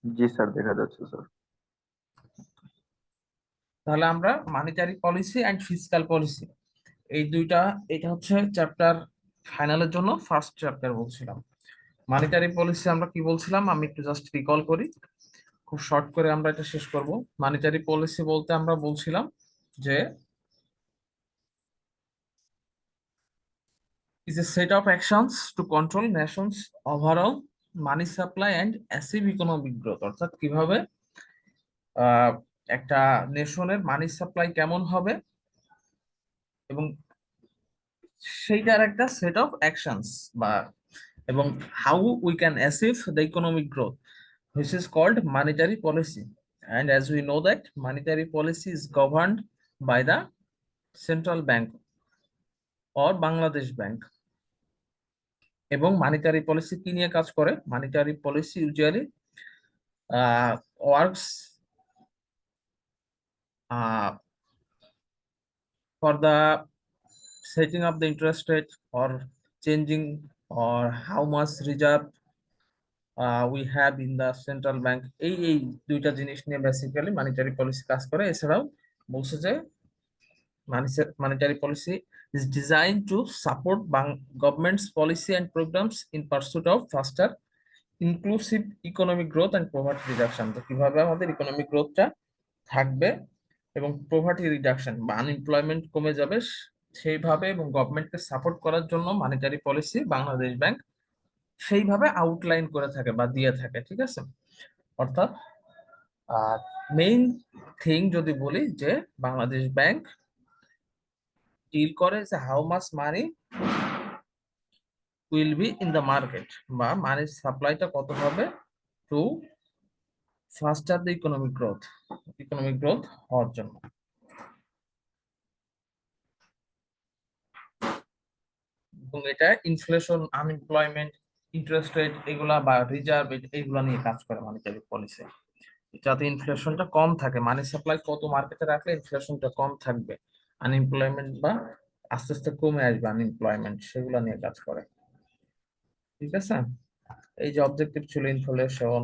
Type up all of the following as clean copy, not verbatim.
জি sir, দেখা যাচ্ছে sir. তাহলে আমরা monetary policy and fiscal policy এই দুইটা, এটা হচ্ছে চ্যাপ্টার ফাইনালের জন্য ফার্স্ট চ্যাপ্টার বলছিলাম। মানিটারি পলিসি আমরা কি বলছিলাম, আমি একটু জাস্ট রিকল করি, খুব শর্ট করে আমরা এটা শেষ করব। মানিটারি পলিসি বলতে আমরা বলছিলাম যে is a set of actions to control nations overall money supply and achieve economic growth। অর্থাৎ কিভাবে আহ, একটা নেশনের মানি সাপ্লাই কেমন হবে এবং সেইটার একটা সেট অফ অ্যাকশনস বা এবং how we can achieve the economic growth which is called monetary policy. And as we know that monetary policy is governed by the central bank or Bangladesh Bank। এবং monetary policy কি নিয়ে কাজ করে? Monetary policy usually works for the setting up the interest rate or changing or how much reserve we have in the central bank। এই দুইটা জিনিস নিয়ে basically monetary policy কাজ করে। এছাড়াও বলছে যে monetary policy is designed to support government's policy and programs in pursuit of faster inclusive economic growth and poverty reduction। তো কিভাবে আমাদের ইকোনমিক গ্রোথটা থাকবে এবং পোভার্টি রিডাকশন বা আনএমপ্লয়মেন্ট কমে যাবে সেইভাবে, এবং গভর্নমেন্টকে সাপোর্ট করার জন্য মানিটারি পলিসি বাংলাদেশ ব্যাংক সেইভাবে আউটলাইন করে থাকে বা দিয়ে থাকে, ঠিক আছে। অর্থাৎ মেইন থিং যদি বলি যে বাংলাদেশ ব্যাংক ডিল করে যে how much money will be in the market, বা মানির সাপ্লাইটা কত হবে to faster the economic growth হওয়ার জন্য। এবং এটা ইনফ্লেশন, আনএমপ্লয়মেন্ট, ইন্টারেস্ট রেট এগুলা বা রিজার্ভ এগুলা নিয়ে কাজ করে মনিটারি পলিসি, যাতে ইনফ্লেশনটা কম থাকে। মানি সাপ্লাই কত মার্কেটে রাখলে ইনফ্লেশনটা কম থাকবে, আনএমপ্লয়মেন্ট বা আস্তে আস্তে কমে আসবে আনএমপ্লয়মেন্ট, সেগুলা নিয়ে কাজ করে, ঠিক আছে। এই যে অবজেক্টিভ ছিল inflation,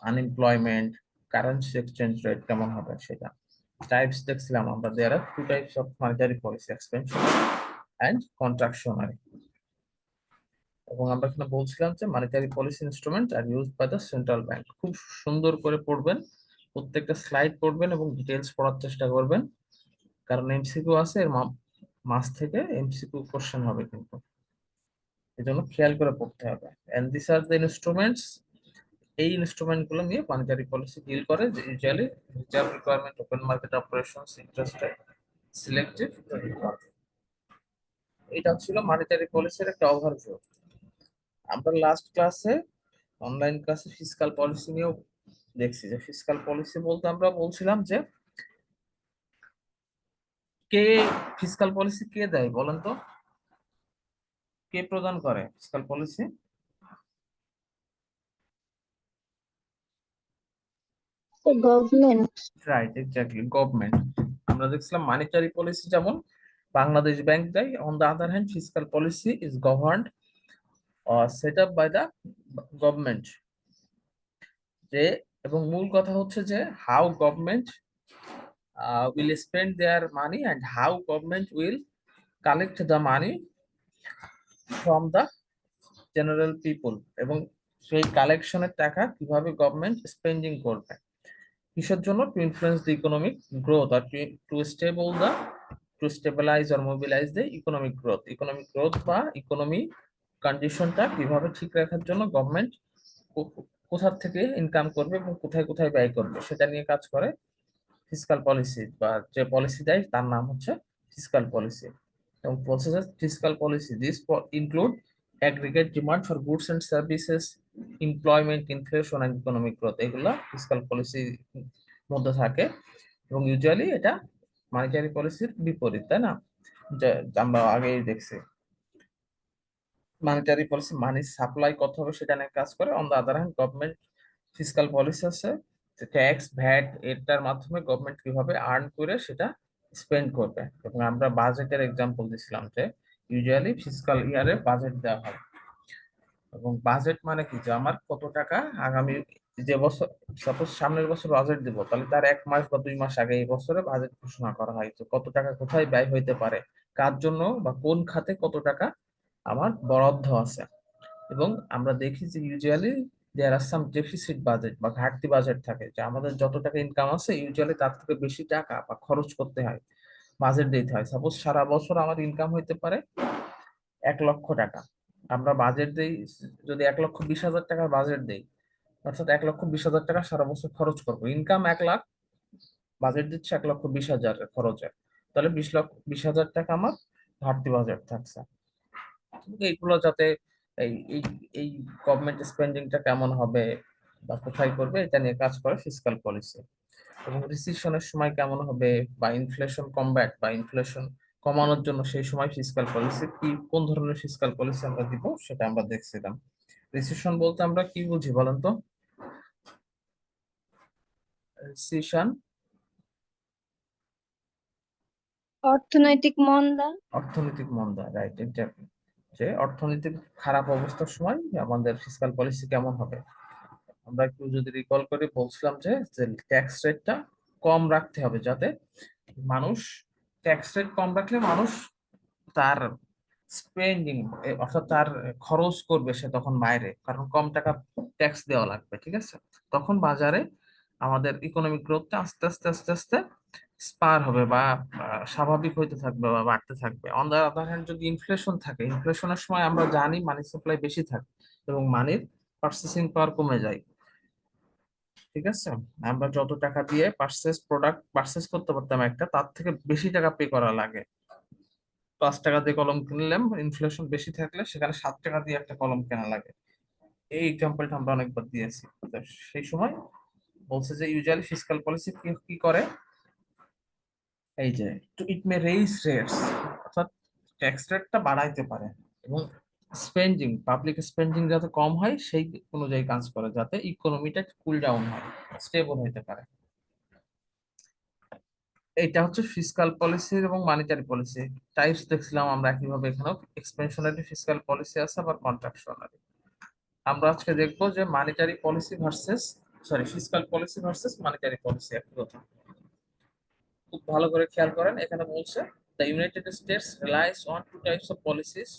unemployment, currency exchange rate কেমন হবে সেটা। টাইপস দেখছিলাম আমরা, there are two types of monetary policy, expansion and contractionary. এবং আমরা এখানে বলছিলাম যে monetary policy instrument are use by the central bank. খুব সুন্দর করে পড়বেন, প্রত্যেকটা স্লাইড পড়বেন এবং ডিটেলস পড়ার চেষ্টা করবেন, কারণ এমসিকিউ আছে, এর মাস থেকে এমসিকিউ কোশ্চেন হবে কিন্তু, এই জন্য খেয়াল করে পড়তে হবে। And this are the instruments, এই ইনস্ট্রুমেন্ট গুলো নিয়ে মনিটারি পলিসি ডিল করে, যে usually reserve requirement, open market operations, interest rate, selective. এটা ছিল মানিটারি পলিসির একটা ওভারভিউ। আমরা লাস্ট ক্লাসে, অনলাইন ক্লাসে ফিসকাল পলিসি নিয়েও দেখছি। যে ফিসকাল পলিসি বলতে আমরা বলছিলাম যে কে ফিসকাল পলিসি কে দেয় বলেন তো, কে প্রদান করে fiscal policy? Government. Right, exactly, government. আমরা দেখছিলাম মানিটারি পলিসি যেমন বাংলাদেশ ব্যাংক দেয়, on the other hand fiscal policy is governed set up by the government. যে এবং মূল কথা হচ্ছে যে how government will spend their money and how government will collect the money from the general people, এবং সেই কালেকশনের টাকা কিভাবে গভর্নমেন্ট স্পেন্ডিং করবে কিসের জন্য, to influence the economic growth আর to stabilize or mobilize the economic growth বা ইকোনমি কন্ডিশনটা কিভাবে ঠিক রাখার জন্য গভর্নমেন্ট কোথা থেকে ইনকাম করবে এবং কোথায় কোথায় ব্যয় করবে সেটা নিয়ে কাজ করে ফিসকাল পলিসি, বা যে পলিসি দেয় তার নাম হচ্ছে ফিসকাল পলিসি। এবং process fiscal policy this include aggregate demand for goods and services, employment, inflation and economic growth, এগুলা ফিসকাল পলিসির মধ্যে থাকে। এবং ইউজুয়ালি এটা মনিটারি পলিসির বিপরীত, তাই না? যে আমরা আগেই দেখছি মনিটারি পলিসি মানি সাপ্লাই কত হবে সেটা নিয়ে কাজ করে। On the other hand government fiscal policy আছে ট্যাক্স ভ্যাট এটার মাধ্যমে গভর্নমেন্ট কিভাবে আর্ন করে সেটা স্পেন্ড করবে। এবং আমরা বাজেটের এক্সাম্পল দিছিলাম যে ইউজুয়ালি ফিসকাল ইয়ারে বাজেট দেওয়া হয়। এবং বাজেট মানে কি, যে আমার কত টাকা আগামী যে বছর, সাপোজ সামনের বছর বাজেট দিব, তাহলে তার 1 মাস বা 2 মাস আগে এই বছরে বাজেট ঘোষণা করা হয় যে কত টাকা কোথায় ব্যয় হইতে পারে, কার জন্য বা কোন খাতে কত টাকা আমার বরাদ্দ আছে। এবং আমরা দেখি যে ইউজুয়ালি দেয়ার আর সাম ডেফিসিট বাজেট বা ঘাটতি বাজেট থাকে, যে আমাদের যত টাকা ইনকাম আছে ইউজুয়ালি তার থেকে বেশি টাকা বা খরচ করতে হয়, বাজেট দিতে হয়। সাপোজ সারা বছর আমার ইনকাম হইতে পারে 1 লক্ষ টাকা, আমরা বাজেট দেই, যদি 1,20,000 টাকার বাজেট দেই, অর্থাৎ 1,20,000 টাকা সারা বছর খরচ করবো, ইনকাম 1 লাখ, বাজেট দিচ্ছে 1,20,000 খরচের, তাহলে 20,20,000 টাকা আমার ঘাটতি বাজেট থাকছে। কিন্তু এইগুলো যাতে এই এই এই গভর্নমেন্ট স্পেন্ডিংটা কেমন হবে বা কোথায় করবে, এটা নিয়ে কাজ করে ফিসকাল পলিসি। এবং রিসিশনের সময় কেমন হবে, বা ইনফ্লেশন কমব্যাট বা ইনফ্লেশন কমানোর জন্য সেই সময় ফিসকাল পলিসি কি, কোন ধরনের ফিসকাল পলিসি আমরা দিব, সেটা আমরা দেখছিলাম। রিসিশন বলতে আমরা কি বুঝি বলেন তো? রিসিশন, অর্থনৈতিক মন্দা। অর্থনৈতিক মন্দা, রাইট, এক্স্যাক্টলি। যে অর্থনৈতিক খারাপ অবস্থার সময় আমাদের ফিসকাল পলিসি কেমন হবে। আমরা একটু যদি রিকল করি, বলছিলাম যে ট্যাক্স রেটটা কম রাখতে হবে, যাতে মানুষ, ট্যাক্স রেট কম রাখলে মানুষ তার স্পেন্ডিং, অর্থাৎ তার খরচ করবে সে তখন বাইরে, কারণ কম টাকা ট্যাক্স দেওয়া লাগবে, ঠিক আছে। তখন বাজারে আমাদের ইকোনমিক গ্রোথটা আস্তে আস্তে আস্তে আস্তে স্পার হবে, বা স্বাভাবিক হইতে থাকবে বা বাড়তে থাকবে। অন দ্য আদার হ্যান্ড, যদি ইনফ্লেশন থাকে, ইনফ্লেশনের সময় আমরা জানি মানি সাপ্লাই বেশি থাকে এবং মানির পার্চেসিং পাওয়ার কমে যায়, ঠিক আছে। আমরা যত টাকা দিয়ে প্রোডাক্ট পারচেস করতে পারতাম একটা, তার থেকে বেশি টাকা পে করা লাগে। 5 টাকা দিয়ে কলম কিনলাম, ইনফ্লেশন বেশি থাকলে সেখানে 7 টাকা দিয়ে একটা কলম কেনা লাগে। এই এক্সাম্পলটা আমরা অনেকবার দিয়েছি। তো সেই সময় বলছে যে ইউজুয়ালি ফিসকাল পলিসি কি কি করে, এই যে ইট মে রেইজ রেটস, অর্থাৎ ট্যাক্স রেটটা বাড়াইতে পারে, এবং স্পেন্ডিং, পাবলিক স্পেন্ডিং যাতে কম হয় সেই অনুযায়ী কাজ করে, যাতে ইকোনমিটা কুল ডাউন হয়, স্টেবল হইতে পারে। এইটা হচ্ছে ফিসকাল পলিসি এবং মনিটারি পলিসি টাইপস দেখছিলাম আমরা। একইভাবে এখানেও এক্সপেনশনারি ফিসকাল পলিসি আছে, আবার কন্ট্রাকশনারি। আমরা আজকে দেখবো যে monetary policy versus, sorry, fiscal policy versus monetary policy একই কথা। খুব ভালো করে খেয়াল করেন, এখানে বলছে the United States relies on two types of policies,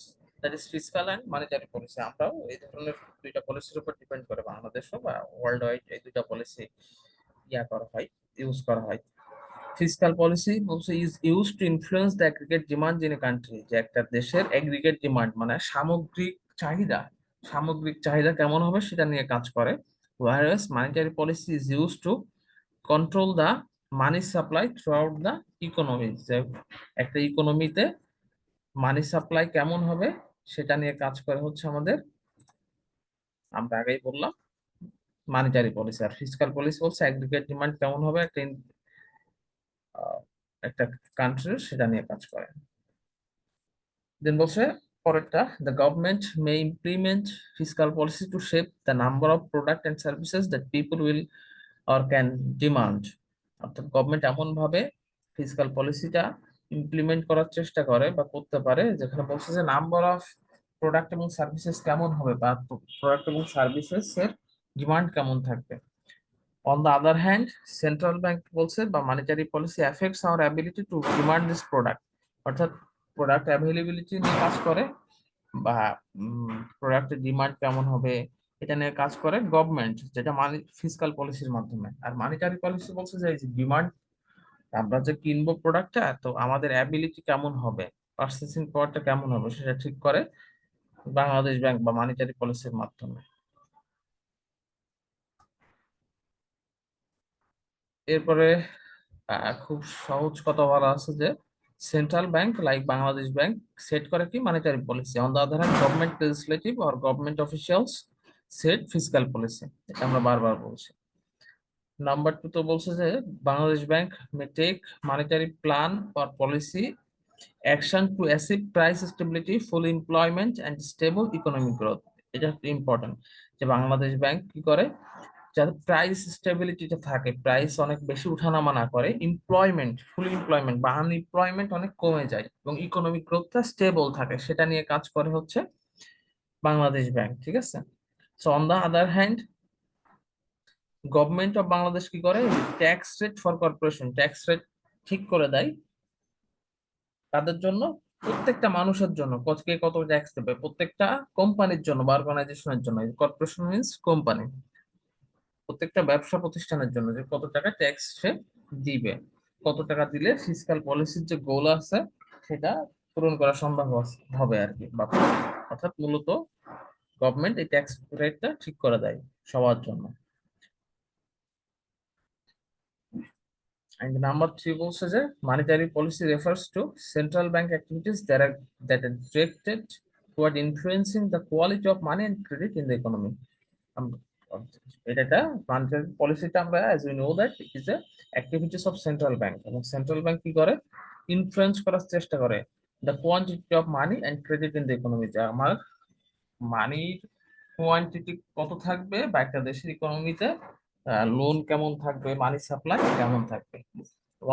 that is fiscal and monetary policy. আমরাও এই ধরনের দুইটা পলিসির উপর ডিপেন্ড করে, বাংলাদেশও বা ওয়ার্ল্ড ওয়াইড এই দুইটা পলিসি ইয়া করা হয়, ইউজ করা হয়। ফিসকাল পলিসি বলছে is use to influence the aggregate demand in a country, যে একটা দেশের অ্যাগ্রিগেট ডিমান্ড মানে সামগ্রিক চাহিদা, সামগ্রিক চাহিদা কেমন হবে সেটা নিয়ে কাজ করে। whereas monetary policy is used to control the money supply throughout the economy, যে একটা ইকোনমিতে মানি সাপ্লাই কেমন হবে সেটা নিয়ে কাজ করে হচ্ছে আমাদের, আমরা আগেই বললাম, মানিটারি পলিসি। আর ফিসকাল পলিসি বলছে অ্যাগ্রিগেট ডিমান্ড কেমন হবে একটা আহ, একটা কান্ট্রির, সেটা নিয়ে কাজ করে। দেন বলছে পরেরটা, the government may implement fiscal policy to shape the number of product and services that people will or can demand. অর্থাৎ গভর্নমেন্ট এমন ভাবে ফিসকাল পলিসিটা ইমপ্লিমেন্ট করার চেষ্টা করে বা করতে পারে, যেখানে বলছে যে নাম্বার অফ প্রোডাক্ট এবং সার্ভিসেস কেমন হবে, বা প্রোডাক্ট এবং সার্ভিসেস এর ডিমান্ড কেমন থাকবে। On the other hand, central bank বলছে বা monetary policy affects our ability to demand this product, অর্থাৎ প্রোডাক্ট অ্যাভেলেবিলিটি নিয়ে কাজ করে, বা প্রোডাক্টের ডিমান্ড কেমন হবে এটা নিয়ে কাজ করে গভর্নমেন্ট, যেটা মানি ফিসকাল পলিসির মাধ্যমে। আর মনিটারি পলিসি বলছে যে ডিমান্ড, আমরা যে কিনবো প্রোডাক্টটা, তো আমাদের অ্যাবিলিটি কেমন হবে, পার্চেসিং পাওয়ারটা কেমন হবে সেটা ঠিক করে বাংলাদেশ ব্যাংক বা মনিটারি পলিসির মাধ্যমে। এরপরে খুব সহজ কথা বলা আছে যে central bank like Bangladesh bank set করে কি monetary policy, on the other hand government legislative or government officials set fiscal policy. এটা আমরা বারবার বলছি। নাম্বার টু তো বলছে যে Bangladesh bank may take monetary plan or policy action to achieve price stability, full employment and stable economic growth. এটা important, যে Bangladesh bank কি করে, যাতে প্রাইস স্টেবিলিটিটা থাকে, প্রাইস অনেক বেশি উঠানামা না করে, এমপ্লয়মেন্ট, ফুল এমপ্লয়মেন্ট বা আনএমপ্লয়মেন্ট অনেক কমে যায়, এবং ইকোনমিক গ্রোথটা স্টেবল থাকে, সেটা নিয়ে কাজ করে হচ্ছে বাংলাদেশ ব্যাংক, ঠিক আছে। So on the other hand, government of Bangladesh কি করে, tax rate for corporation, tax rate ঠিক করে দেয় তাদের জন্য, প্রত্যেকটা মানুষের জন্য কে কত ট্যাক্স দেবে, প্রত্যেকটা কোম্পানির জন্য বা অর্গানাইজেশনের জন্য। কর্পোরেশন মিন্স কোম্পানি, প্রত্যেকটা ব্যবসা প্রতিষ্ঠানের জন্য যে কত টাকা ট্যাক্স সে দিবে, কত টাকা দিলে ফিসকাল পলিসির যে গোল আছে সেটা পূরণ করা সম্ভব হবে আর কি, বা অর্থাৎ মূলত গভর্নমেন্ট এই ট্যাক্স রেটটা ঠিক করে দেয় সবার জন্য। And number three বলছে যে monetary policy refers to central bank activities that are directed toward influencing the quality of money and credit in the economy. আম- এটা মানিটারি পলিসিটা আমরা as we know that it is a activities of central bank, এবং central bank কি করে, influence করার চেষ্টা করে the quantity of money and credit in the economy, যে আমার মানির কোয়ান্টিটি কত থাকবে বা একটা দেশের ইকোনমিতে লোন কেমন থাকবে, মানি সাপ্লাই কেমন থাকবে।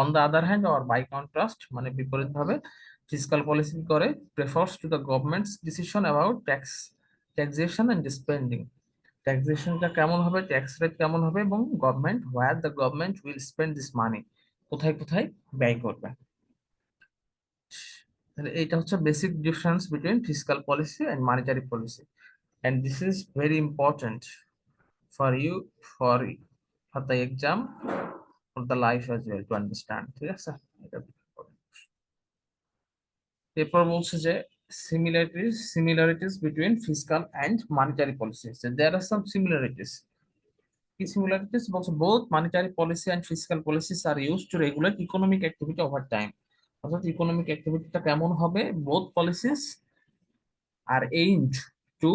On the other hand or by contrast, মানে বিপরীত ভাবে, ফিসকাল পলিসি করে prefers to the government's decision about taxation and spending, ট্যাক্সেশনটা কেমন হবে, ট্যাক্স রেট কেমন হবে, এবং government where the government will spend this money, কোথায় কোথায় ব্যয় করবে। তাহলে এইটা হচ্ছে basic difference between fiscal policy and monetary policy, and this is very important for you, for for the exam, for the life as well to understand, ঠিক আছে। এরপর বলছে যে similarities between fiscal and monetary policies, there are some similarities। কি similarities বলছে, both monetary policy and fiscal policies are used to regulate economic activity over time, অর্থাৎ economic অ্যাক্টিভিটিটা কেমন হবে, both policies are aimed to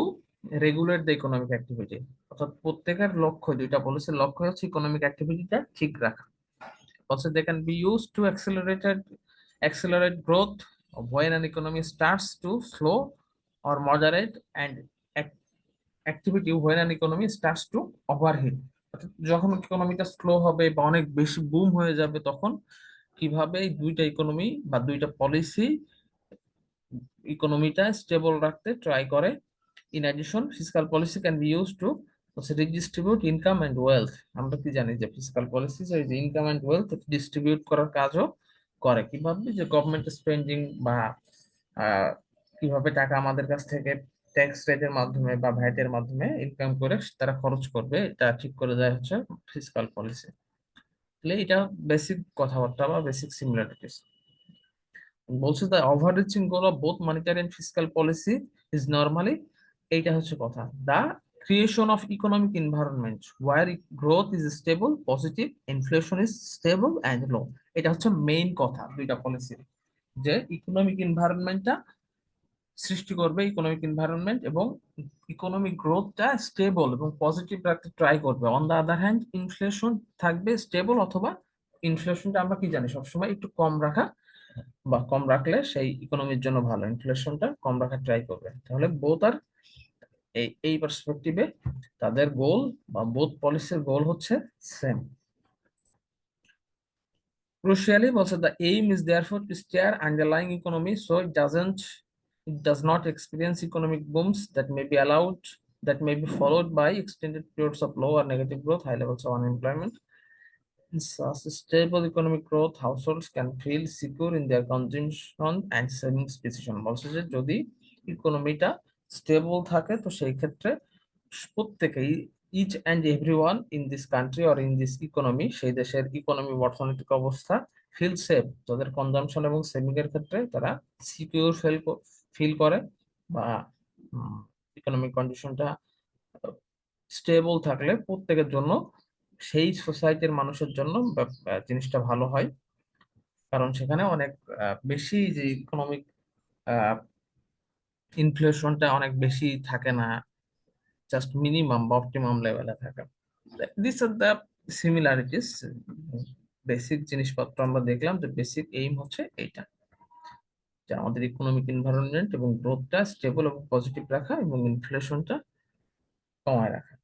regulate the economic activity, অর্থাৎ প্রত্যেকের লক্ষ্য, দুইটা পলিসির লক্ষ্য হচ্ছে ইকোনমিক অ্যাক্টিভিটিটা ঠিক রাখা। Also they can be used to accelerate growth when an economy starts to slow, or moderate and activity when an economy starts to overheat, অর্থাৎ যখন ইকোনমিটা স্লো হবে বা অনেক বেশি বুম হয়ে যাবে, তখন কিভাবে এই দুইটা ইকোনমি বা দুইটা পলিসি ইকোনমিটা স্টেবল রাখতে ট্রাই করে। In addition, fiscal policy can be use to redistribute income and wealth, আমরা কি জানি যে ফিসকাল পলিসি যে ইনকাম এন্ড ওয়েলথ ডিস্ট্রিবিউট করার কাজও করে, কিভাবে, যে গভর্নমেন্ট স্পেন্ডিং বা কিভাবে টাকা আমাদের কাছ থেকে ট্যাক্স রেটের মাধ্যমে বা ভ্যাটের মাধ্যমে ইনকাম করে তারা খরচ করবে, এটা ঠিক করে দেয় হচ্ছে ফিসকাল পলিসি। তাহলে এটা বেসিক কথাবার্তা বা বেসিক সিমিলারিটিস। বলছে the overreaching goal of both monetary and fiscal policy is normally, এইটা হচ্ছে কথা, the creation of economic environment where growth is stable, positive, inflation is stable and low. এটা হচ্ছে মেইন কথা দুইটা পলিসির, যে ইকোনমিক এনভায়রনমেন্টটা সৃষ্টি করবে, ইকোনমিক এনভায়রনমেন্ট, এবং ইকোনমিক গ্রোথটা স্টেবল এবং পজিটিভ রাখতে ট্রাই করবে। On the other hand, inflation থাকবে স্টেবল, অথবা ইনফ্লেশনটা আমরা কি জানি সবসময় একটু কম রাখা, বা কম রাখলে সেই ইকোনমির জন্য ভালো, ইনফ্লেশনটা কম রাখার ট্রাই করবে। তাহলে বোথ আর এই পার্সপেক্টিভে তাদের গোল বা বোথ পলিসির গোল হচ্ছে same. Crucially, also the aim is therefore to steer underlying economy so it does not experience economic booms that may be followed by extended periods of low or negative growth, high levels of unemployment. In such stable economic growth, households can feel secure in their consumption and savings decision. বলছে যে যদি ইকোনমিটা stable থাকে, তো সেই ক্ষেত্রে প্রত্যেকেই, each and everyone in this country or in this economy, সেই দেশের ইকোনমি অর্থনৈতিক অবস্থা ফিল সেফ, তাদের কনজাম্পশন এবং সেভিং এর ক্ষেত্রে তারা সিকিউর ফিল করে, বা ইকোনমিক কন্ডিশনটা স্টেবল থাকলে প্রত্যেকের জন্য, সেই সোসাইটির মানুষের জন্য জিনিসটা ভালো হয়, কারণ সেখানে অনেক বেশি যে ইকোনমিক ইনফ্লেশনটা অনেক বেশি থাকে না, জাস্ট মিনিমাম বা অপটিমাম লেভেলে থাকে। This are the similarities. Basic জিনিসপত্র আমরা দেখলাম যে বেসিক এইম হচ্ছে এইটা, যে আমাদের ইকোনমিক এনভায়রনমেন্ট এবং গ্রোথটা স্টেবল এবং পজিটিভ রাখা, এবং ইনফ্লেশনটা কমায় রাখা।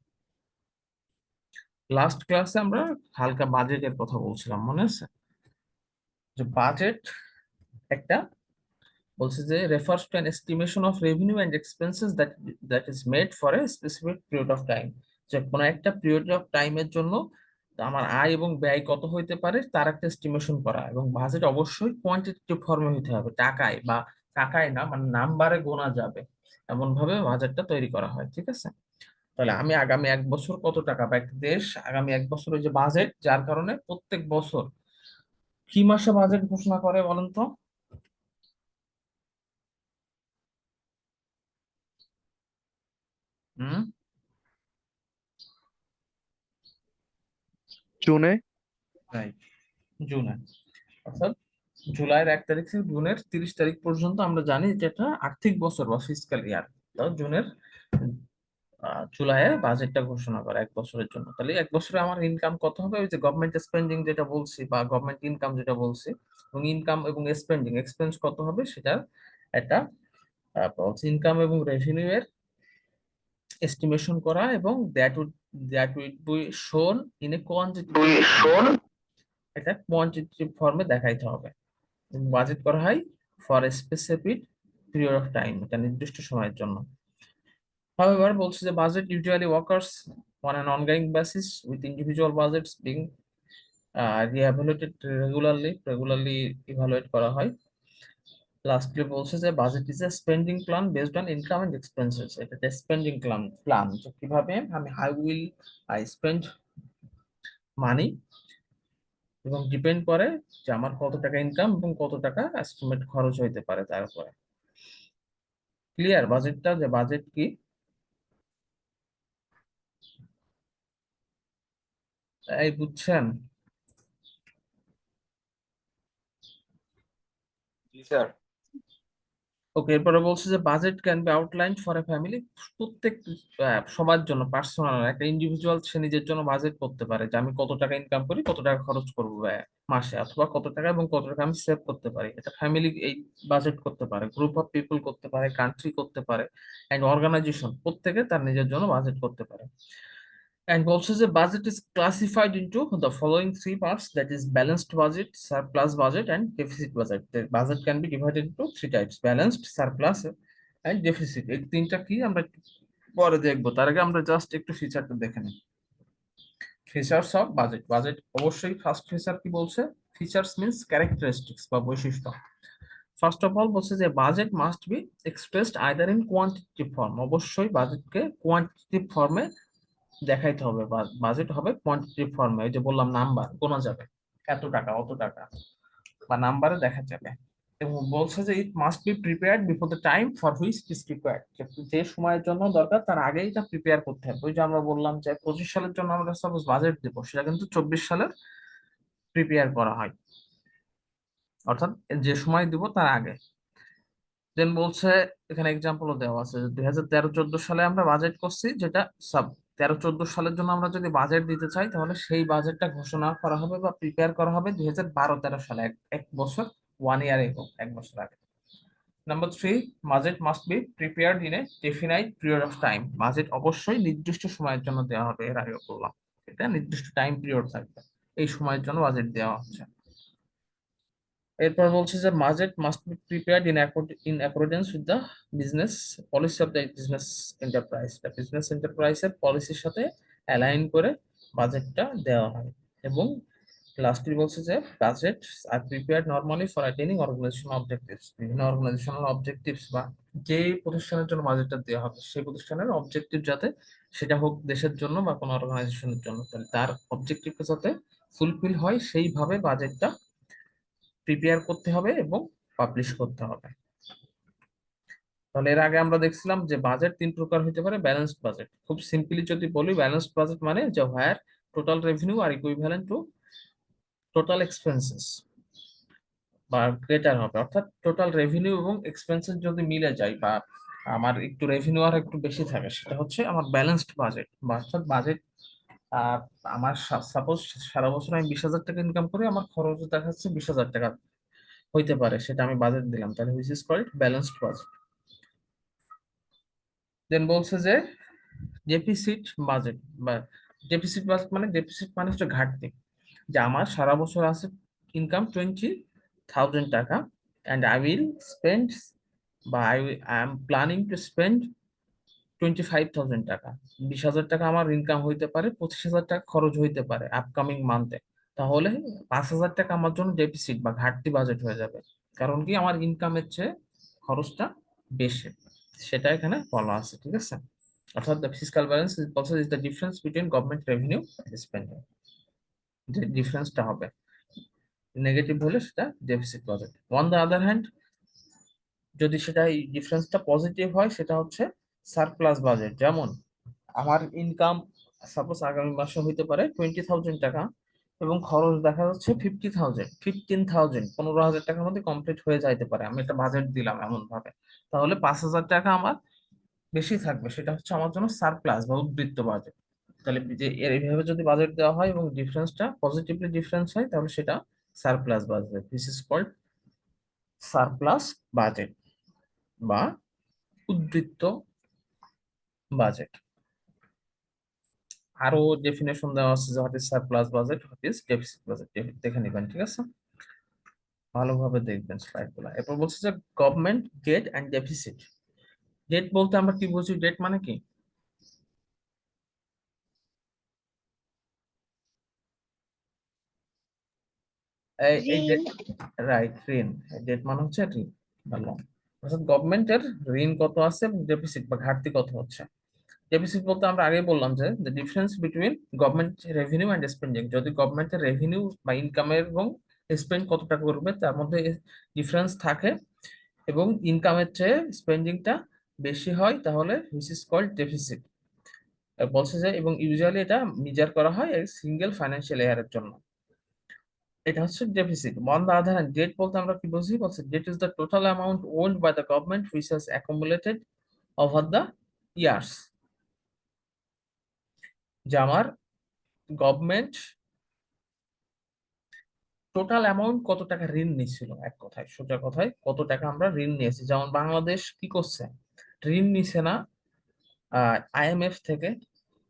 লাস্ট ক্লাসে আমরা হালকা বাজেটের কথা বলছিলাম, মনে আছে, যে বাজেট একটা বলছে যে refers to an estimation of revenue and expenses that is made for a specific period of time, যে কোনো একটা পিরিয়ড অফ টাইমের জন্য আমার আয় এবং ব্যয় কত হইতে পারে তার একটা এস্টিমেশন করা। এবং বাজেট অবশ্যই কোয়ান্টিটেটিভ ফর্মে হইতে হবে, টাকায় বা টাকায় না, মানে নাম্বারে গোনা যাবে এমন ভাবে বাজেটটা তৈরি করা হয়। ঠিক আছে, তাহলে আমি আগামী 1 বছর কত টাকা, বা একটা দেশ আগামী 1 বছরের যে বাজেট, যার কারণে প্রত্যেক বছর কি মাসে বাজেট ঘোষণা করে বলেন তো? হুম, জুনে। রাইট, জুনে। অর্থাৎ জুলাইয়ের 1 তারিখ থেকে জুনের 30 তারিখ পর্যন্ত আমরা জানি যে এটা আর্থিক বছর বা ফিসক্যাল ইয়ার। তো জুনের জুলাইয়ে বাজেটটা ঘোষণা করে 1 বছরের জন্য। তাহলে 1 বছরে আমার ইনকাম কত হবে, ওই যে গভর্নমেন্ট স্পেন্ডিং যেটা বলছি বা গভর্নমেন্ট ইনকাম যেটা বলছি, এবং ইনকাম এবং স্পেন্ডিং এক্সপেন্স কত হবে সেটার একটা ইনকাম এবং রেভিনিউ এর এস্টিমেশন করা, এবং দ্যাট উইড বি শোন ইন এ কোয়ান্টিটেটিভ ফর্ম, এটা কোয়ান্টিটেটিভ ফর্মে দেখাইতে হবে। বাজেট করা হয় for a specific period of time, এটা নির্দিষ্ট সময়ের জন্য। However, বলছে যে budget usually occurs on an ongoing basis with individual budgets being re-evaluated regularly evaluate করা হয়। লাস্টলি বলছে যে budget is a spending plan based on income and expenses, এটা স্পেন্ডিং প্ল্যান যে কিভাবে আমি how will I spend money, এবং depend করে যে আমার কত টাকা ইনকাম এবং কত টাকা এস্টিমেট খরচ হইতে পারে তার উপরে। ক্লিয়ার বাজেটটা, যে বাজেট কি? এই বুঝছেন? জি স্যার। ওকে, এরপরে বলছে যে budget can be outlined for a family, প্রত্যেক সবার জন্য পার্সোনাল একটা ইন্ডিভিজুয়াল সে নিজের জন্য বাজেট করতে পারে যে আমি কত টাকা ইনকাম করি, কত টাকা খরচ করবো মাসে, অথবা কত টাকা এবং কত টাকা আমি সেভ করতে পারি। এটা ফ্যামিলি এই বাজেট করতে পারে, গ্রুপ অফ পিপল করতে পারে, কান্ট্রি করতে পারে, এন্ড অর্গানাইজেশন প্রত্যেকে তার নিজের জন্য বাজেট করতে পারে। And also the budget is classified into the following three parts, that is balanced budget, surplus budget, and deficit budget. The budget can be divided into three types: balanced, surplus, and deficit. এই তিনটা কি আমরা একটু পরে দেখবো, তার আগে আমরা জাস্ট একটু ফিচারটা দেখে নিই। ফিচার্স অফ বাজেট, বাজেট অবশ্যই ফার্স্ট ফিচার কি বলছে? ফিচার্স মিন্স ক্যারেক্টারিস্টিক্স বা বৈশিষ্ট্য। ফার্স্ট অফ অল বলছে যে budget must B expressed either in quantitative form, অবশ্যই বাজেটকে কোয়ান্টিটিভ ফর্মে দেখাইতে হবে, বা বাজেট হবে কোয়ান্টিটিভ ফর্মে, ওই যে বললাম নাম্বার গোনা যাবে, এত টাকা অত টাকা, বা নাম্বারে দেখা যাবে। এবং বলছে যে it must be prepared before the time for which it is required, যে সময়ের জন্য দরকার তার আগেই এটা প্রিপেয়ার করতে হবে। ওই যে আমরা বললাম যে 25 সালের জন্য আমরা সাপোজ বাজেট দেবো, সেটা কিন্তু 24 সালের প্রিপেয়ার করা হয়, অর্থাৎ যে সময় দিব তার আগে। দেন বলছে এখানে এক্সাম্পলও দেওয়া আছে, 2013-14 সালে আমরা বাজেট করছি, যেটা সাব 13-14 সালের জন্য আমরা যদি বাজেট দিতে চাই, তাহলে সেই বাজেটটা ঘোষণা করা হবে বা প্রিপেয়ার করা হবে 2012-13 সালে, এক বছর, 1 ইয়ার এগো, 1 বছর আগে। Number 3, budget must be prepared in a definite period of time, budget অবশ্যই নির্দিষ্ট সময়ের জন্য দেওয়া হবে, এর আগে বললাম এটা নির্দিষ্ট টাইম পিরিয়ড থাকবে, এই সময়ের জন্য বাজেট দেওয়া হচ্ছে। এরপর বলছে যে budget must be prepared in accordance with the business policy of the business enterprise, the business এন্টারপ্রাইজের পলিসির সাথে অ্যালাইন করে বাজেটটা দেওয়া হয়। এবং লাস্টলি বলছে যে budget are prepared normally for attaining organizational objectives, বিভিন্ন অর্গানাইজেশনাল অবজেক্টিভস বা যে প্রতিষ্ঠানের জন্য বাজেটটা দেওয়া হবে সেই প্রতিষ্ঠানের অবজেক্টিভ যাতে, সেটা হোক দেশের জন্য বা কোনো অর্গানাইজেশনের জন্য, তাহলে তার অবজেক্টিভটা যাতে ফুলফিল হয় সেইভাবে বাজেটটা প্রিপেয়ার করতে হবে এবং পাবলিশ করতে হবে। তাহলে এর আগে আমরা দেখছিলাম যে বাজেট 3 প্রকার হতে পারে। ব্যালেন্সড বাজেট, খুব সিম্পলি যদি বলি, ব্যালেন্সড বাজেট মানে যে where total revenue are equivalent to total expenses বা গ্রেটার হবে, অর্থাৎ টোটাল রেভিনিউ এবং এক্সপেন্সেস যদি মিলে যায়, বা আমার একটু রেভিনিউ আর একটু বেশি থাকে, সেটা হচ্ছে আমার ব্যালেন্সড বাজেট। বা অর্থাৎ বাজেট আমার সাপোজ সারা বছর আমি 20,000 টাকা ইনকাম করি, আমার খরচ দেখা যাচ্ছে 20,000 টাকা হইতে পারে, সেটা আমি বাজেট দিলাম, তাহলে which is called balanced budget. Then বলছে যে ডেফিসিট বাজেট, বা ডেফিসিট মানে হচ্ছে ঘাটতি, যে আমার সারা বছর আছে ইনকাম 20,000 টাকা, and I will spend বা I am planning to spend 25,000 টাকা। 20,000 টাকা আমার ইনকাম হইতে পারে, 25,000 টাকা খরচ হইতে পারে আপকামিং মান্থে। তাহলে 5,000 টাকা আমার জন্য ডেফিসিট বা ঘাটতি বাজেট হয়ে যাবে। কারণ কি, আমার ইনকামের চেয়ে খরচটা বেশি। সেটা এখানে বলা আছে, ঠিক আছে। অর্থাৎ the fiscal balance is also is the difference between government revenue and spending. যে ডিফারেন্সটা হবে নেগেটিভ হলে সেটা deficit budget. On the other hand, যদি সেটা এই ডিফারেন্সটা পজিটিভ হয় সেটা হচ্ছে সারপ্লাস বাজেট। যেমন আমার ইনকাম সাপোজ আগামী মাসে হইতে পারে 20,000 টাকা, এবং খরচ দেখা যাচ্ছে 50,000, 15,000, 15,000 টাকার মধ্যে কমপ্লিট হয়ে যাইতে পারে। আমি একটা বাজেট দিলাম এমন ভাবে, তাহলে 5,000 টাকা আমার বেশি থাকবে, সেটা হচ্ছে আমার জন্য সারপ্লাস বা উদ্বৃত্ত বাজেট। তাহলে যে এইভাবে যদি বাজেট দেওয়া হয় এবং ডিফারেন্সটা পজিটিভলি ডিফারেন্স হয়, তাহলে সেটা surplus budget. This is called surplus budget বা উদ্বৃত্ত বাজেট। আরো ডেফিনেশন দেওয়া আছে যে what is surplus budget, what is deficit budget, দেখে নিবেন, ঠিক আছে। ভালোভাবে দেখবেন স্লাইড গুলা। এরপর বলছে যে government debt and deficit. Debt বলতে আমরা কি বুঝি? ডেট মানে কি? এই ঋণ। ডেট, রাইট, ঋণ। ডেট মানে হচ্ছে ঋণ বা লোন। অর্থাৎ গভর্নমেন্টের ঋণ কত আছে এবং ডেফিসিট বা ঘাটতি কত হচ্ছে। ডেফিসিট বলতে আমরা আগে বললাম যে the difference between government revenue and spending. যদি গভর্নমেন্টের রেভিনিউ বা ইনকামের এবং স্পেন্ড কতটা করবে তার মধ্যে ডিফারেন্স থাকে এবং ইনকামের চেয়ে স্পেন্ডিংটা বেশি হয়, তাহলে হুইচ ইজ কল্ড ডেফিসিট। বলছে যে, এবং ইউজুয়ালি এটা মেজার করা হয় সিঙ্গেল ফাইন্যান্সিয়াল ইয়ারের জন্য। এটা হচ্ছে deficit. On the other hand, debt বলতে আমরা কি বুঝি? বলছে debt is the total amount owed by the government which has accumulated over the years. যে আমার গভর্নমেন্ট টোটাল অ্যামাউন্ট কত টাকা ঋণ নিছিল, এক কথায় সোজা কথায় কত টাকা আমরা ঋণ নিয়েছি। যেমন বাংলাদেশ কি করছে, ঋণ নিছে না আইএমএফ থেকে,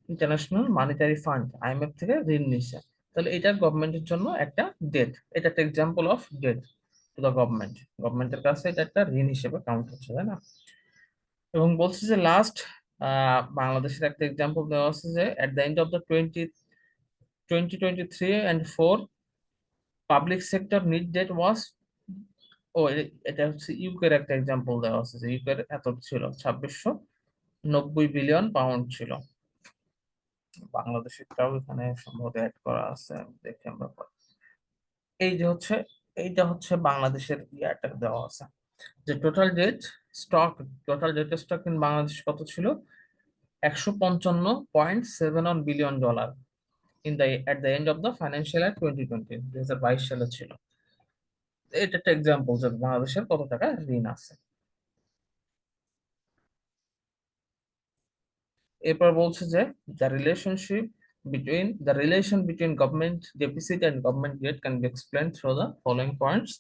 ইন্টারন্যাশনাল মনিটারি ফান্ড, আইএমএফ থেকে ঋণ নিছে। তাহলে এটা গভর্নমেন্টের জন্য একটা ডেট, এটা একটা example of debt to the government. গভর্নমেন্টের কাছে এটা একটা ঋণ হিসেবে কাউন্ট হচ্ছে, তাই না? এবং বলছে যে লাস্ট বাংলাদেশের একটা এক্সাম্পল দেওয়া আছে যে at the end of the 2023 and 4 public sector net debt was, এটা হচ্ছে ইউকের একটা এক্সাম্পল দেওয়া আছে যে ইউকের এত ছিল 2690 বিলিয়ন পাউন্ড ছিল। বাংলাদেশেরটাও এখানে সম্ভবত অ্যাড করা আছে, দেখি আমরা পরে। এই যে হচ্ছে, এইটা হচ্ছে বাংলাদেশের ইয়াটা দেওয়া আছে যে stock total debt stock in Bangladesh কত ছিল, 155.71 billion dollar in the at the end of the financial year 2020, 2022 সালে ছিল। এটা একটা এক্সাম্পল যে বাংলাদেশের কত টাকা ঋণ আছে। এরপর বলছে যে the relation between government deficit and government debt can be explained through the following points.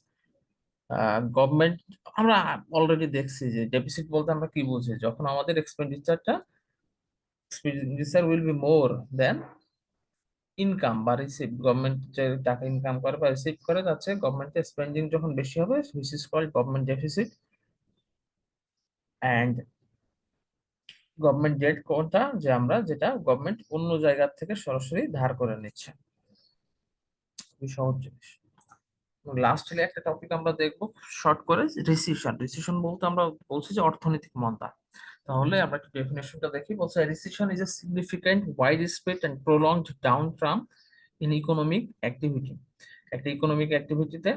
Government, আমরা অলরেডি দেখছি যে ডেফিসিট বলতে আমরা কি বুঝি, যখন আমাদের expenditure will be more than income বা রিসিভ। গভর্নমেন্ট যে টাকা ইনকাম করে বা রিসিভ করে যাচ্ছে, গভর্নমেন্টের স্পেন্ডিং যখন বেশি হবে, which is called government deficit. And government debt কোনটা, যে আমরা যেটা গভর্নমেন্ট অন্য জায়গা থেকে সরাসরি ধার করে নিচ্ছে, খুবই সহজ জিনিস। লাস্টলি একটা টপিক আমরা দেখবো শর্ট করে, রিসিশন। রিসিশন বলতে আমরা বলছি যে অর্থনৈতিক মন্দা। তাহলে আমরা একটু ডেফিনেশনটা দেখি। বলছে recession is a significant wide spread and prolonged down from in economic activity. একটা ইকোনমিক অ্যাক্টিভিটিতে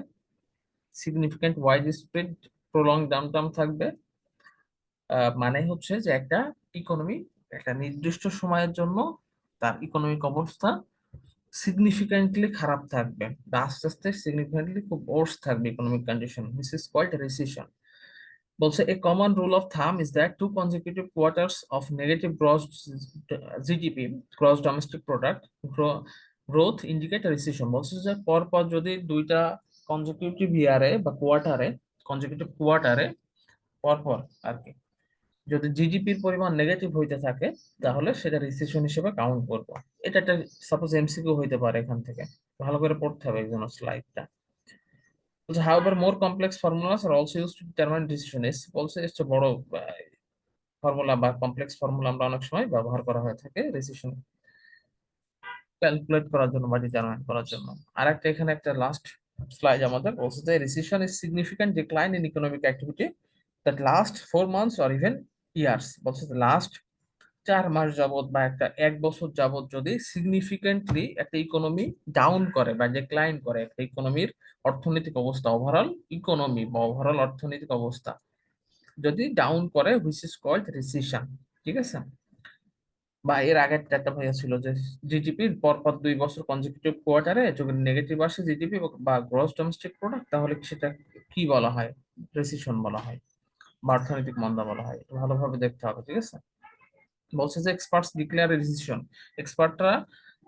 significant wide spread prolong downturn থাকবে, মানে হচ্ছে যে একটা ইকোনমি একটা নির্দিষ্ট সময়ের জন্য তার ইকোনমিক অবস্থা সিগনিফিক্যান্টলি খারাপ থাকবে বা আস্তে আস্তে সিগনিফিক্যান্টলি খুব ওর্স থাকবে economic condition, this is called recession. বলছে a common rule of thumb is that two consecutive quarters of negative gross GDP, gross domestic product growth indicate recession. বলছে যে পরপর যদি দুইটা কনজিকিউটিভ ইয়ারে বা কনজিকিউটিভ কোয়ার্টারে পরপর আর কি, যদি জিডিপির পরিমাণ নেগেটিভ হইতে থাকে, তাহলে সেটা রিসেশন হিসেবে কাউন্ট করব। এটা একটা সাপোজ এমসিকিউ হইতে পারে, এখান থেকে ভালো করে পড়তে হবে একজন স্লাইডটা। বলছে however more complex formulas are also used to determine decision is বলছে এর চেয়ে বড় ফর্মুলা বা কমপ্লেক্স ফর্মুলা আমরা অনেক সময় ব্যবহার করা হয়ে থাকে রেসিশন ক্যালকুলেট করার জন্য বা ডিটারমাইন করার জন্য। আর একটা এখানে একটা লাস্ট স্লাইড আমাদের বলছে যে recession is significant decline in economic activity that last 4 months or even years. বলছে লাস্ট 4 মাস যাবত বা একটা 1 বছর যাবত যদি সিগনিফিকেন্টলি একটা ইকোনমি ডাউন করে বা ডিক্লাইন করে, একটা ইকোনমির অর্থনৈতিক অবস্থা, ওভারঅল ইকোনমি বা ওভারঅল অর্থনৈতিক অবস্থা যদি ডাউন করে, হুইচ ইজ কল্ড রিসেশন। ঠিক আছে, বা এর আগের একটা ভাইয়া ছিল যে জিডিপির পরপর 2 বছর কনজিকিউটিভ কোয়ার্টারে যদি নেগেটিভ আসে জিডিপি বা গ্রস ডোমেস্টিক প্রোডাক্ট, তাহলে সেটা কি বলা হয়? রিসেশন বলা হয় বা অর্থনৈতিক মন্দা বলা হয়। এটা ভালোভাবে দেখতে হবে। ঠিক আছে, বলছে যে এক্সপার্টস ডিক্লেয়ার রিসেশন, এক্সপার্টরা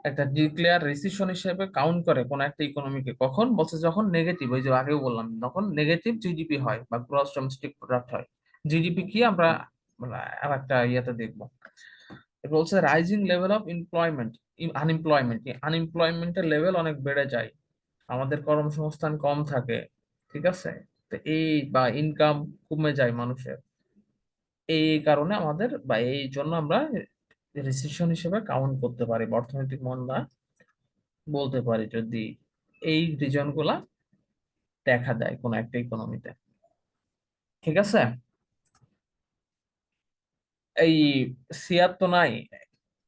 একটা ডিক্লেয়ার রিসেশন হিসেবে কাউন্ট করে কোন একটা ইকোনমিকে কখন, বলছে যখন নেগেটিভ, ওই যে আগেও বললাম, তখন নেগেটিভ জিডিপি হয় বা গ্রস ডোমেস্টিক প্রোডাক্ট হয়। জিডিপি কি আমরা আর একটা ইয়েতে দেখবো। বলছে rising level of employment, unemployment, আনএমপ্লয়মেন্টের লেভেল অনেক বেড়ে যায়, আমাদের কর্মসংস্থান কম থাকে। ঠিক আছে, তো এই বা ইনকাম কমে যায় মানুষের, এই কারণে আমাদের বা এই জন্য আমরা রিসেশন হিসেবে কাউন্ট করতে পারি বা অর্থনৈতিক মন্দা বলতে পারি যদি এই রিজন গুলা দেখা দেয় কোন একটা ইকোনমিতে। ঠিক আছে, এই সিয়ার তো নাই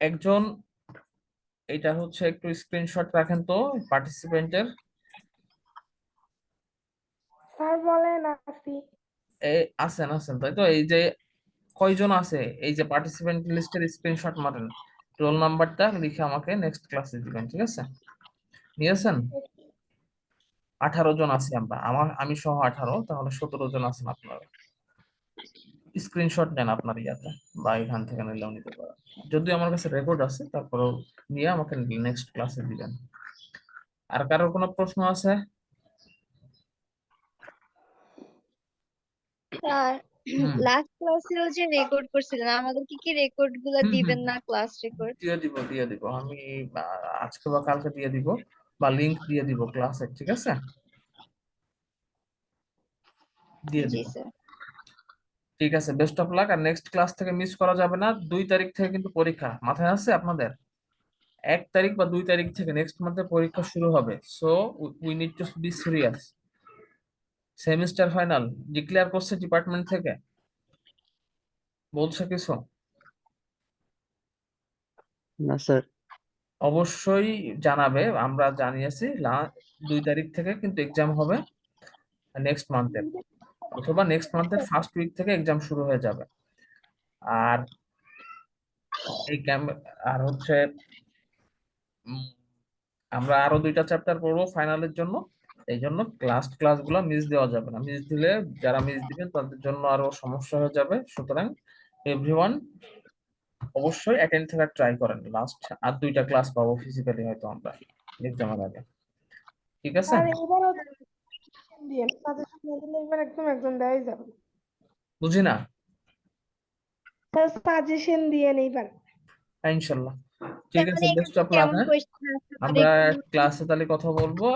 একজন, এটা হচ্ছে একটু স্ক্রিনশট রাখেন তো পার্টিসিপেন্টের। স্যার বলেন আসি। আছেন আছেন তাই তো, এই যে কয়জন আছে, এই যে পার্টিসিপেন্ট লিস্টের স্ক্রিনশট মারেন, রোল নাম্বারটা লিখে আমাকে নেক্সট ক্লাসে দিবেন। ঠিক আছে, নিয়েছেন? 18 জন আছি আমরা, আমি সহ 18, তাহলে 17 জন আছেন আপনারা। স্ক্রিনশট নেন আপনার ইয়াতে বা এখান থেকে নিলেও নিতে পারেন, যদিও আমার কাছে রেকর্ড আছে, তারপরেও নিয়ে আমাকে নেক্সট ক্লাসে দিবেন। আর কারোর কোনো প্রশ্ন আছে? স্যার, হুম লাস্ট ক্লাসেও যে রেকর্ড করছিলেন আমাদেরকে কি রেকর্ড গুলা হুম হুম দিবেন না, ক্লাস রেকর্ড? দিয়ে দিব আমি, আজকে বা কালকে দিয়ে দিব, বা লিংক দিয়ে দিব ক্লাসের। ঠিক আছে, দিয়ে জি দিব। স্যার। ঠিক আছে, বেস্ট অফ লাক। আর নেক্সট ক্লাস থেকে মিস করা যাবে না, 2 তারিখ থেকে কিন্তু পরীক্ষা, মাথায় আছে আপনাদের? 1 তারিখ বা 2 তারিখ থেকে নেক্সট মান্থে পরীক্ষা শুরু হবে, so we need to be serious. Semester final declare করছে ডিপার্টমেন্ট থেকে, বলছে কিছু? না স্যার। অবশ্যই জানাবে, আমরা জানিয়েছি 2 তারিখ থেকে কিন্তু এক্সাম হবে নেক্সট মান্থের, অথবা নেক্সট মান্থের ফার্স্ট উইক থেকে এক্সাম শুরু হয়ে যাবে। আর এই ক্যাম্প, আর হচ্ছে উম, আমরা আরো 2টা চ্যাপ্টার পড়বো ফাইনালের জন্য, এই জন্য ক্লাসগুলো মিস দেওয়া যাবে না, মিস দিলে যারা মিস দিবেন তাদের জন্য আরো সমস্যা হয়ে যাবে। সুতরাং এভরিওয়ান অবশ্যই অ্যাটেন্ড থাকার ট্রাই করেন। লাস্ট আর 2টা ক্লাস পাবো ফিজিক্যালি হয়তো আমরা এক্সামের আগে। ঠিক আছে, স্যার এবারও সাজেশন দিয়েন, সাজেশন না দিলে এবার একদম একজন দেওয়াই যাবে না। বুঝি না। স্যার সাজেশন দিয়েন এইবার। ইনশাল্লাহ। ঠিক আছে, মানে বেস্ট এখানে অফ লাক। কেমন হ্যাঁ, কোয়েশ্চেন আছে আমার আমরা একটু ক্লাসে তাহলে কথা বলবো।